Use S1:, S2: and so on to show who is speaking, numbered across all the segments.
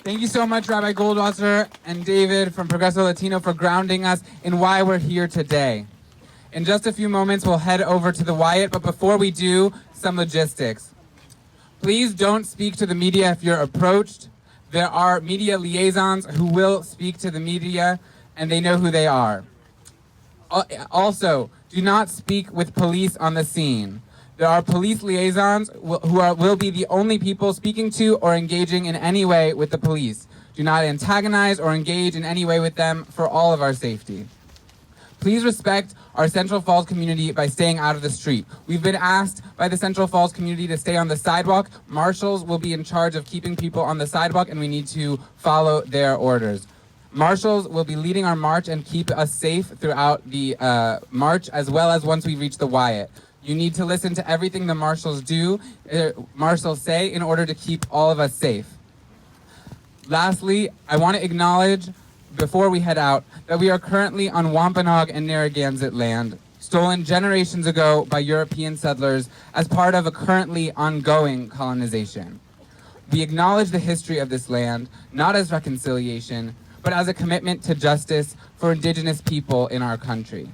S1: Thank you so much, Rabbi Goldwater and David from Professor Latino, for grounding us in why we're here today. In just a few moments, we'll head over to the Wyatt, but before we do, some logistics. Please don't speak to the media if you're approached. There are media liaisons who will speak to the media, and they know who they are. Also, do not speak with police on the scene. There are police liaisons who will be the only people speaking to or engaging in any way with the police. Do not antagonize or engage in any way with them for all of our safety. Please respect our Central Falls community by staying out of the street. We've been asked by the Central Falls community to stay on the sidewalk. Marshals will be in charge of keeping people on the sidewalk, and we need to follow their orders. Marshals will be leading our march and keep us safe throughout the march, as well as once we reach the Wyatt. You need to listen to everything the marshals say in order to keep all of us safe. Lastly, I want to acknowledge, before we head out, that we are currently on Wampanoag and Narragansett land, stolen generations ago by European settlers as part of a currently ongoing colonization. We acknowledge the history of this land, not as reconciliation, but as a commitment to justice for Indigenous people in our country.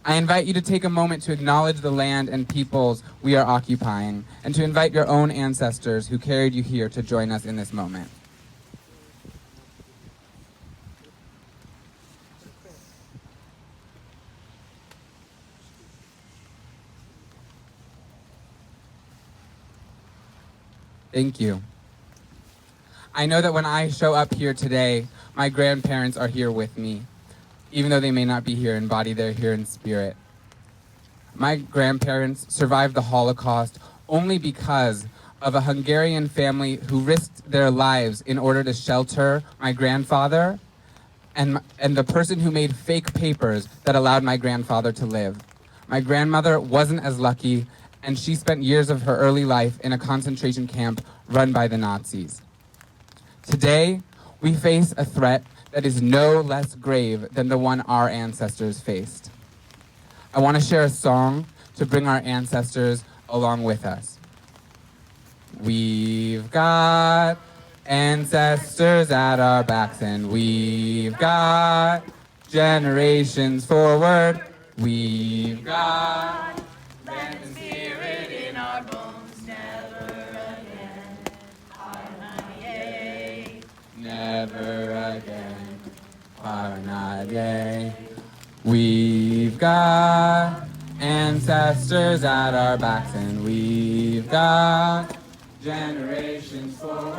S1: I invite you to take a moment to acknowledge the land and peoples we are occupying, and to invite your own ancestors who carried you here to join us in this moment. Thank you. I know that when I show up here today, my grandparents are here with me. Even though they may not be here in body, they're here in spirit. My grandparents survived the Holocaust only because of a Hungarian family who risked their lives in order to shelter my grandfather and the person who made fake papers that allowed my grandfather to live. My grandmother wasn't as lucky, and she spent years of her early life in a concentration camp run by the Nazis. Today, we face a threat that is no less grave than the one our ancestors faced. I want to share a song to bring our ancestors along with us. We've got ancestors at our backs, and we've got generations forward. We've got land and spirit in our bones, never again. Paranaye, never again. Paranaye. We've got ancestors at our backs, and we've got generations forward.